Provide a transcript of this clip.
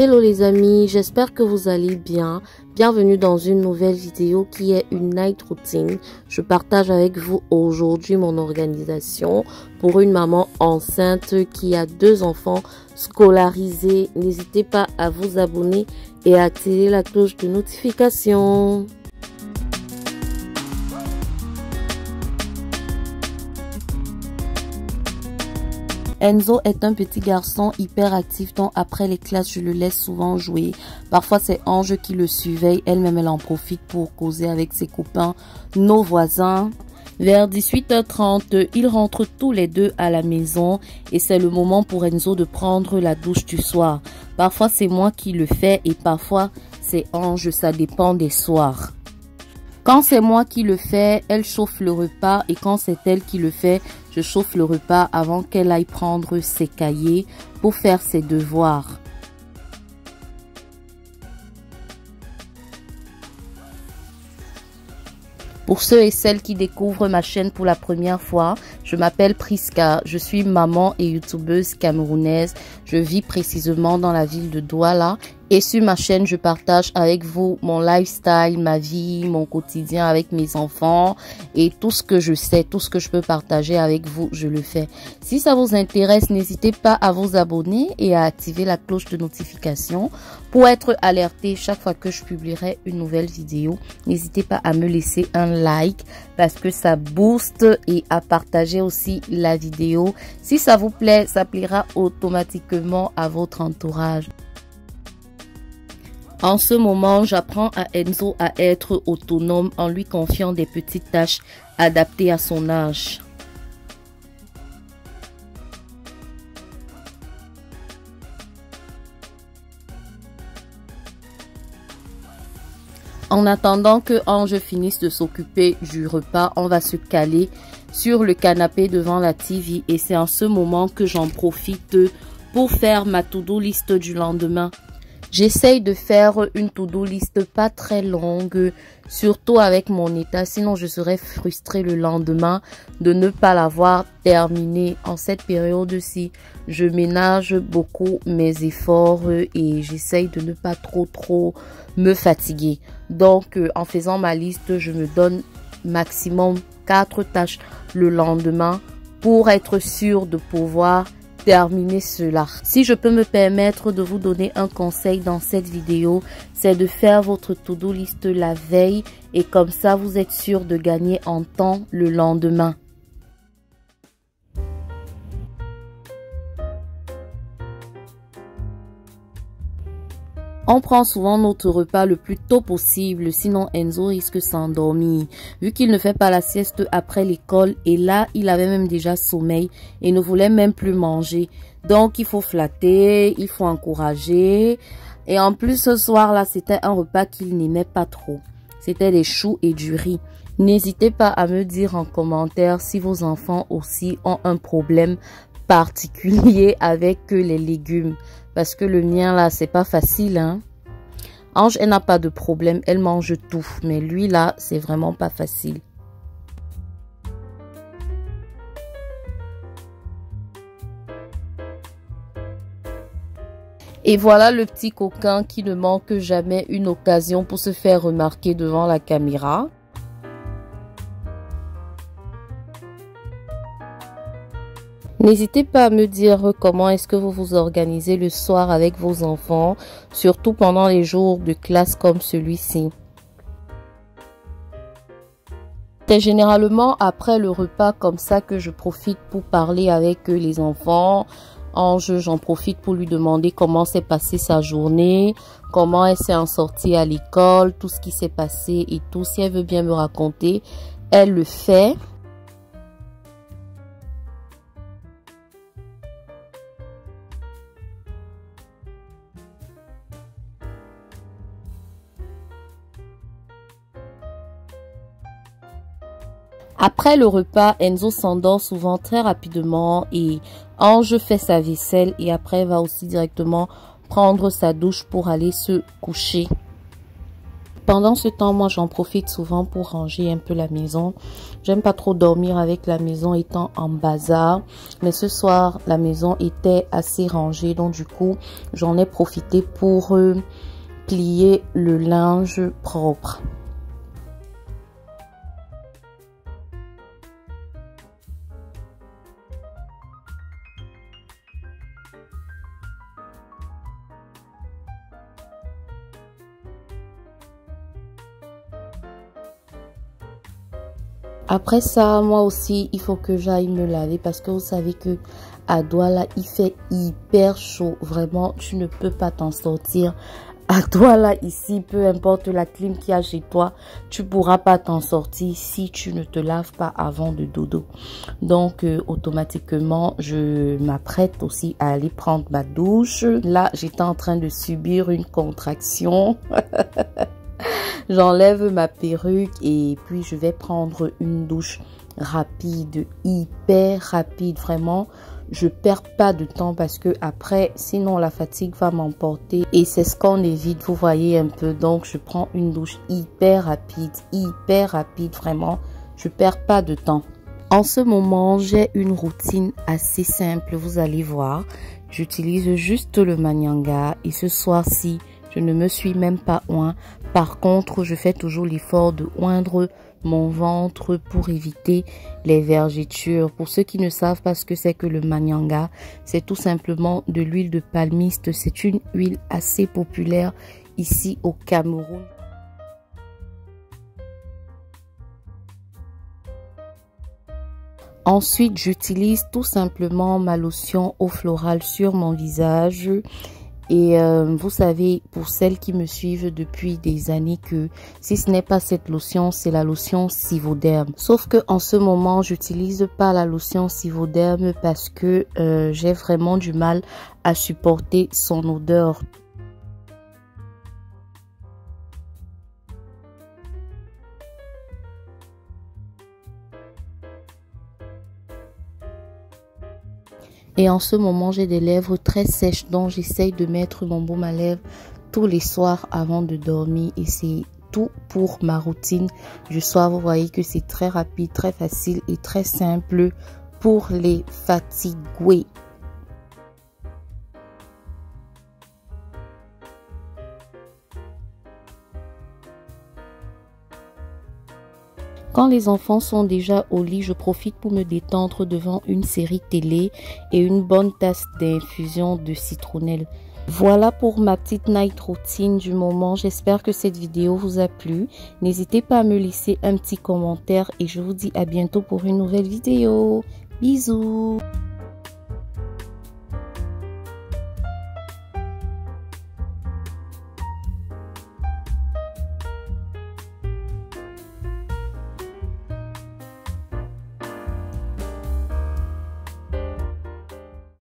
Hello les amis, j'espère que vous allez bien. Bienvenue dans une nouvelle vidéo qui est une night routine. Je partage avec vous aujourd'hui mon organisation pour une maman enceinte qui a 2 enfants scolarisés. N'hésitez pas à vous abonner et à activer la cloche de notification. Enzo est un petit garçon hyper actif, donc après les classes, je le laisse souvent jouer. Parfois, c'est Ange qui le surveille. Elle-même, elle en profite pour causer avec ses copains, nos voisins. Vers 18h30, ils rentrent tous les deux à la maison et c'est le moment pour Enzo de prendre la douche du soir. Parfois, c'est moi qui le fais et parfois, c'est Ange, ça dépend des soirs. Quand c'est moi qui le fais, elle chauffe le repas et quand c'est elle qui le fait, je chauffe le repas avant qu'elle aille prendre ses cahiers pour faire ses devoirs. Pour ceux et celles qui découvrent ma chaîne pour la première fois, je m'appelle Priska, je suis maman et youtubeuse camerounaise. Je vis précisément dans la ville de Douala. Et sur ma chaîne, je partage avec vous mon lifestyle, ma vie, mon quotidien avec mes enfants et tout ce que je sais, tout ce que je peux partager avec vous, je le fais. Si ça vous intéresse, n'hésitez pas à vous abonner et à activer la cloche de notification pour être alerté chaque fois que je publierai une nouvelle vidéo. N'hésitez pas à me laisser un like parce que ça booste et à partager aussi la vidéo. Si ça vous plaît, ça plaira automatiquement à votre entourage. En ce moment, j'apprends à Enzo à être autonome en lui confiant des petites tâches adaptées à son âge. En attendant que Ange finisse de s'occuper du repas, on va se caler sur le canapé devant la TV et c'est en ce moment que j'en profite pour faire ma to-do list du lendemain. J'essaye de faire une to-do list pas très longue, surtout avec mon état, sinon je serais frustrée le lendemain de ne pas l'avoir terminée. En cette période-ci, je ménage beaucoup mes efforts et j'essaye de ne pas trop me fatiguer. Donc, en faisant ma liste, je me donne maximum 4 tâches le lendemain pour être sûre de pouvoir terminer cela. Si je peux me permettre de vous donner un conseil dans cette vidéo, c'est de faire votre to-do list la veille et comme ça vous êtes sûr de gagner en temps le lendemain. On prend souvent notre repas le plus tôt possible, sinon Enzo risque de s'endormir. Vu qu'il ne fait pas la sieste après l'école et là, il avait même déjà sommeil et ne voulait même plus manger. Donc, il faut flatter, il faut encourager. Et en plus, ce soir-là, c'était un repas qu'il n'aimait pas trop. C'était des choux et du riz. N'hésitez pas à me dire en commentaire si vos enfants aussi ont un problème particulier avec les légumes. Parce que le mien là, c'est pas facile, hein. Ange, elle n'a pas de problème, elle mange tout. Mais lui là, c'est vraiment pas facile. Et voilà le petit coquin qui ne manque jamais une occasion pour se faire remarquer devant la caméra. N'hésitez pas à me dire comment est-ce que vous vous organisez le soir avec vos enfants, surtout pendant les jours de classe comme celui-ci. C'est généralement après le repas comme ça que je profite pour parler avec les enfants. Ange, j'en profite pour lui demander comment s'est passée sa journée, comment elle s'est en sortie à l'école, tout ce qui s'est passé et tout. Si elle veut bien me raconter, elle le fait. Après le repas, Enzo s'endort souvent très rapidement et Ange fait sa vaisselle et après va aussi directement prendre sa douche pour aller se coucher. Pendant ce temps, moi, j'en profite souvent pour ranger un peu la maison. J'aime pas trop dormir avec la maison étant en bazar. Mais ce soir, la maison était assez rangée. Donc, du coup, j'en ai profité pour plier le linge propre. Après ça, moi aussi, il faut que j'aille me laver parce que vous savez que à Douala, il fait hyper chaud. Vraiment, tu ne peux pas t'en sortir. À Douala, ici, peu importe la clim qu'il y a chez toi, tu pourras pas t'en sortir si tu ne te laves pas avant de dodo. Donc, automatiquement, je m'apprête aussi à aller prendre ma douche. Là, j'étais en train de subir une contraction. J'enlève ma perruque et puis je vais prendre une douche rapide, hyper rapide, vraiment. Je perds pas de temps parce que après, sinon la fatigue va m'emporter et c'est ce qu'on évite, vous voyez un peu. Donc, je prends une douche hyper rapide, vraiment. Je perds pas de temps. En ce moment, j'ai une routine assez simple, vous allez voir. J'utilise juste le Manyanga et ce soir-ci, je ne me suis même pas oint. Par contre, je fais toujours l'effort de oindre mon ventre pour éviter les vergetures. Pour ceux qui ne savent pas ce que c'est que le Manyanga, c'est tout simplement de l'huile de palmiste. C'est une huile assez populaire ici au Cameroun. Ensuite, j'utilise tout simplement ma lotion eau florale sur mon visage. Et vous savez, pour celles qui me suivent depuis des années, que si ce n'est pas cette lotion, c'est la lotion Civoderm. Sauf que en ce moment, j'utilise pas la lotion Civoderm parce que j'ai vraiment du mal à supporter son odeur. Et en ce moment, j'ai des lèvres très sèches, donc j'essaye de mettre mon baume à lèvres tous les soirs avant de dormir. Et c'est tout pour ma routine du soir. Vous voyez que c'est très rapide, très facile et très simple pour les fatigués. Quand les enfants sont déjà au lit, je profite pour me détendre devant une série télé et une bonne tasse d'infusion de citronnelle. Voilà pour ma petite night routine du moment. J'espère que cette vidéo vous a plu. N'hésitez pas à me laisser un petit commentaire et je vous dis à bientôt pour une nouvelle vidéo. Bisous!